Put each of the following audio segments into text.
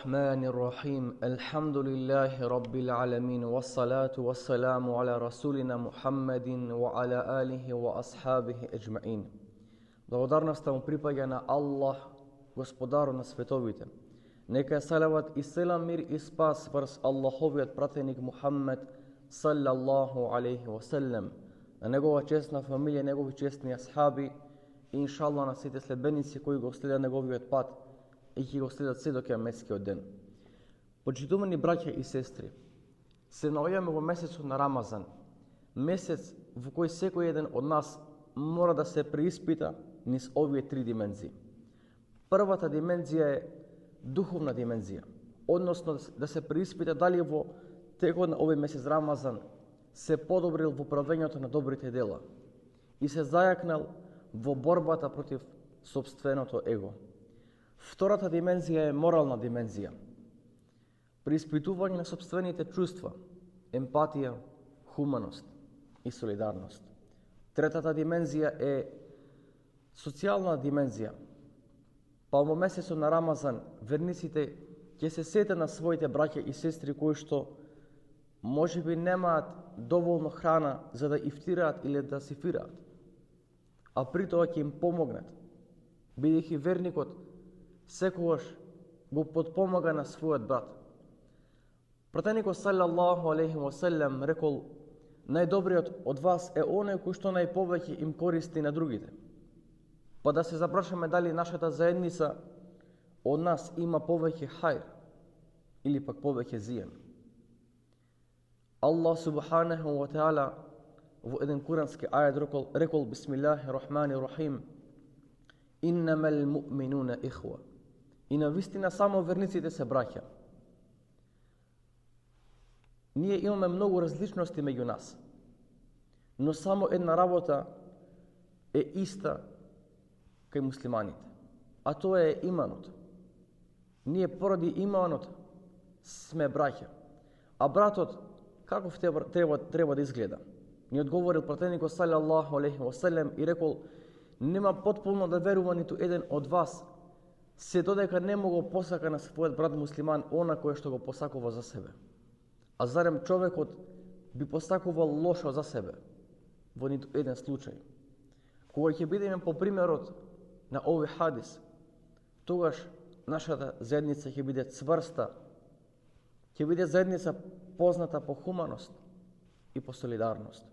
الرحمن الرحيم الحمد لله رب العالمين والصلاة والسلام على رسولنا محمد وعلى آله وأصحابه أجمعين. Благодарноста му припаѓа на Аллах, Господару на световите. Нека е салават и селам, мир и спас врз Аллаховиот пратеник Мухаммед саллаллаху алейхи васелем, на негова честна фамилија, негови честни асхаби и иншаллах на сите следбеници кои го следат неговиот пат и ќе го следат се до кијаметскиот ден. Почитувани браќа и сестри, се наоѓаме во месецот на Рамазан, месец во кој секој еден од нас мора да се преиспита низ овие три димензии. Првата димензија е духовна димензија, односно да се преиспита дали во текот на овој месец Рамазан се подобрил во правењето на добрите дела и се зајакнал во борбата против сопственото его. Втората димензија е морална димензија. Преиспитување на сопствените чувства, емпатија, хуманост и солидарност. Третата димензија е социјална димензија. Па во месецот на Рамазан верниците ќе се сетат на своите браќа и сестри кои што можеби немаат доволно храна за да ифтираат или да сифираат, а при тоа ќе им помогнат, бидејќи верникот секогаш го подпомага на својот брат. Пратеникот саллаллаху алейхи васелем рекол: најдобриот од вас е оној кој што најповеќе им користи на другите. Па да се запрашаме дали нашата заедница од нас има повеќе хајр или пак повеќе зијан. Аллах субханаху ва таала во еден курански ајат рекол: бисмиллахи рахмани рахим, иннамал муъминуна ихва. И навистина само верниците се браќа. Ние имаме многу различности меѓу нас, но само една работа е иста кај муслиманите, а тоа е иманот. Ние поради иманот сме браќа. А братот каков треба да изгледа? Ни одговорил пратеникот саллаллаху алейхи васелем и рекол: нема потполно да верува ниту еден од вас, се додека не му го посака на својот брат муслиман она кое што го посакува за себе. А зарем човекот би посакувал лошо за себе? Во ниту еден случај. Кога ќе бидеме по примерот на овој хадис, тогаш нашата заедница ќе биде цврста, ќе биде заедница позната по хуманост и по солидарност.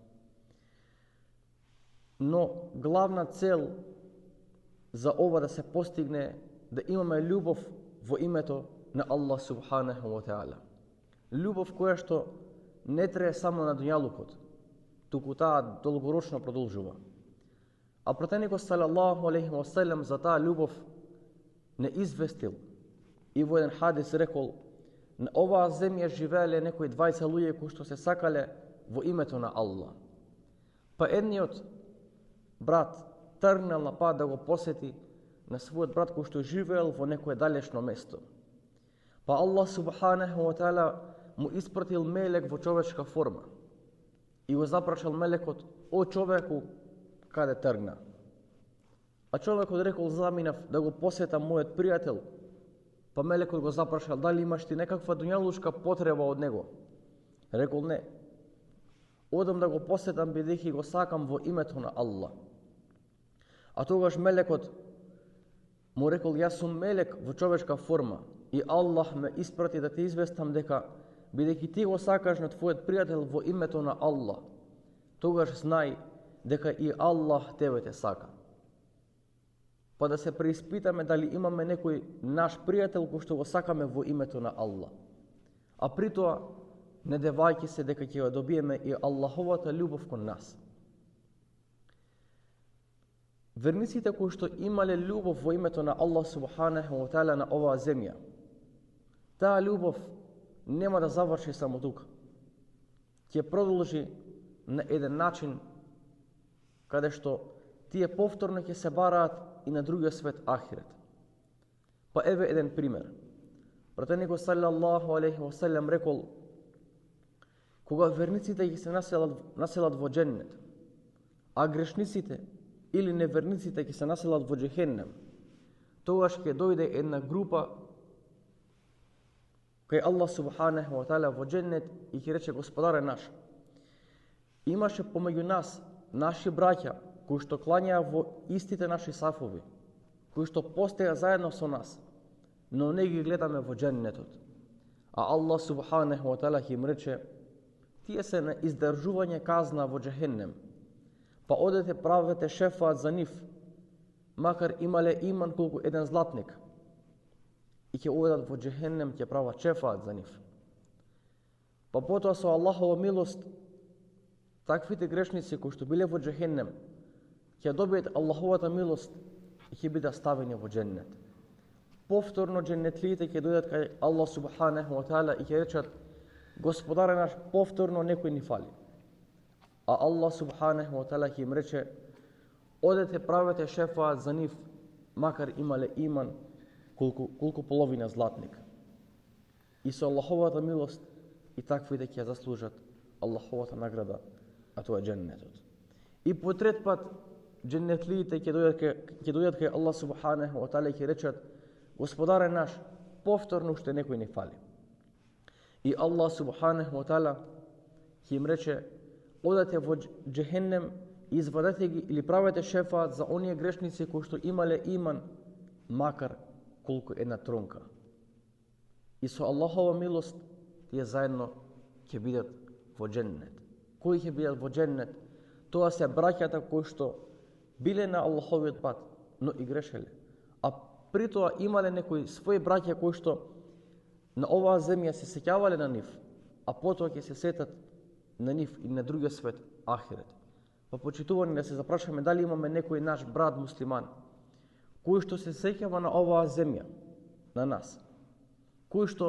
Но главна цел за ова да се постигне да имаме љубов во името на Аллах субханаху ва таала. Љубов која што не трае само на дуњалукот, туку таа долгорочно продолжува. А пратеникот салаллаху алейхи ва салем за таа љубов не известил и во еден хадис рекол: на оваа земја живееле некои двајца луѓе кои што се сакале во името на Аллах. Па едниот брат тргнал на пат да го посети на својот брат кој што живеел во некое далечно место. Па Аллах субханаху ва таала му испратил мелек во човечка форма и го запрашал мелекот: о човеку, каде тргна? А човекот рекол: заминав да го посетам мојот пријател. Па мелекот го запрашал: дали имаш ти некаква дуњалушка потреба од него? Рекол: не. Одам да го посетам бидејќи го сакам во името на Аллах. А тогаш мелекот му рекол: јас сум мелек во човечка форма и Аллах ме испрати да те известам дека бидејќи ти го сакаш на твојот пријател во името на Аллах, тогаш знај дека и Аллах тебе те сака. Па да се преиспитаме дали имаме некој наш пријател кој што го сакаме во името на Аллах. А при тоа не девајќи се дека ќе ја добиеме и Аллаховата љубов кон нас. Верниците кои што имале љубов во името на Аллах субханаху ва таала на оваа земја, таа љубов нема да заврши само тука. Ќе продолжи на еден начин каде што тие повторно ќе се бараат и на другиот свет ахирет. Па еве еден пример. Пратеникот саллаллаху алейхи васелем рекол: кога верниците ќе се населат во џеннет, а грешниците или неверниците ќе се населат во џехеннем, тогаш ќе дојде една група кај Аллах субханаху ва таала во џеннет и ќе рече: Господаре наш, имаше помеѓу нас наши браќа кои што кланjaa во истите наши сафови, кои што постеја заедно со нас, но не ги гледаме во џеннетот. А Аллах субханаху ва таала ќе им рече: тие се на издржување казна во џехеннем, па одете правете шефаат за нив, макар имале иман колку еден златник, и ќе уведат во џехеннем, ќе прават шефаат за нив. Па потоа со Аллахова милост, таквите грешници кои што биле во џехеннем, ќе добијат Аллаховата милост и ќе бидат ставени во џеннет. Повторно џеннетлиите ќе дојдат кај Аллах субханаху ва таала и ќе речат: Господаре наш, повторно некој ни фали. А Аллах субханаху ва таала ќе им рече: одете правете шефаат за нив, макар имале иман колку половина златник. И со Аллаховата милост и таквите ќе заслужат Аллаховата награда, а тоа е џеннетот. И по трет пат џеннетлиите ќе дојдат кај Аллах субханаху ва таала и ќе речат: Господаре наш, повторно уште некој ни фали. И Аллах субханаху ва таала ќе им рече: одете во џехеннем и извадете ги или правете шефаат за оние грешници кои што имале иман, макар колку една тронка. И со Аллахова милост тие заедно ќе бидат во џеннет. Кои ќе бидат во џеннет? Тоа се браќата кои што биле на Аллаховиот пат, но и грешеле. А при тоа имале некои своји браќа кои што на оваа земја се сеќавале на нив, а потоа ќе се сетат на нив и на другиот свет, ахирет. Па почитувани да се запрашаме дали имаме некој наш брат муслиман кој што се сеќава на оваа земја, на нас, кој што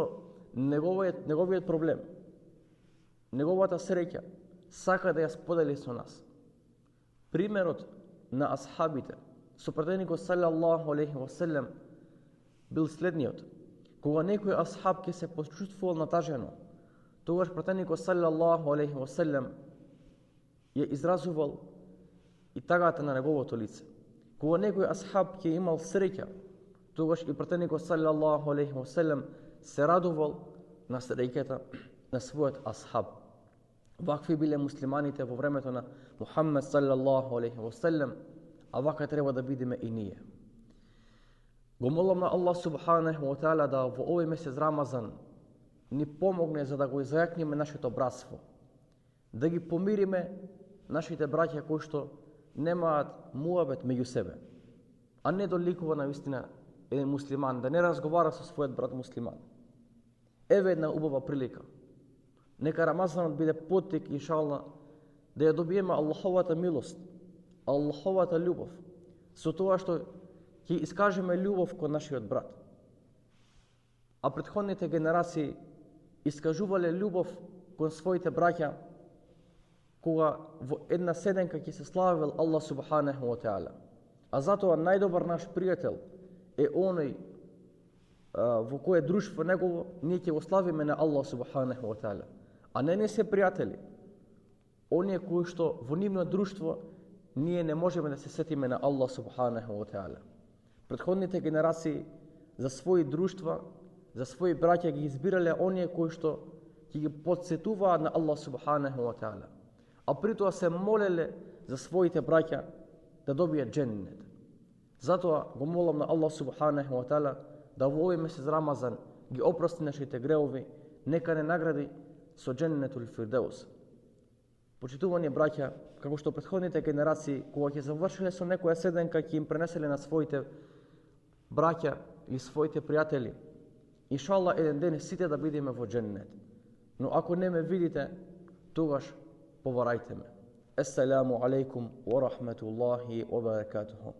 неговиот проблем, неговата среќа сака да ја сподели со нас. Примерот на асхабите со пратеникот салаллаху алейхи ва селем бил следниот. Кога некој асхаб ќе се почувствувал натажено, тогаш пратеникот салаллаху алейхи ва селем ја изразувал и тагата на неговото лице. Кога некој асхаб ќе имал среќа, тогаш и пратеникот салаллаху алейхи ва селем се радувал на среќата на својот асхаб. Вакви биле муслиманите во времето на Мухаммед салаллаху алейхи ва селем, а вака треба да бидеме и ние. Го молам на Аллах субханаху ва таала да во овој месец Рамазан ни помогне за да го изјакниме нашето братство, да ги помириме нашите браќа кои што немаат муабет меѓу себе, а не доликува на вистина еден муслиман да не разговара со својот брат муслиман. Еве една убава прилика. Нека Рамазанот биде поттик, иншалла, да ја добиеме Аллаховата милост, Аллаховата љубов, со тоа што ќе искажеме љубов кон нашиот брат. А претходните генерации искажувале љубов кон своите браќа кога во една седенка ќе се славел Аллах субханаху ва таала. А затоа најдобар наш пријател е оној во кое друштво негово ние ќе го славиме на Аллах субханаху ва таала, а не се пријатели, оние кои што во нивно друштво ние не можеме да се сетиме на Аллах субханаху ва таала. Претходните генерации за своји друштва, за своји браќа ги избирале оние кои што ќе ги потсетуваат на Аллах субханаху ва таала, а при тоа се молеле за своите браќа да добијат џеннет. Затоа го молам на Аллах субханаху ва таала да во овој месец Рамазан ги опрости нашите греови, нека не награди со џеннетул фирдеус. Почитувани браќа, како што претходните генерации, кога ќе завршиле со некоја седенка, ќе им пренеселе на своите браќа или своите пријатели, иншалла еден ден сите да бидеме во џеннет. Но ако не ме видите, тогаш поварајте ме. Ессаламу алейкум ва рахметуллахи ва баракатуху.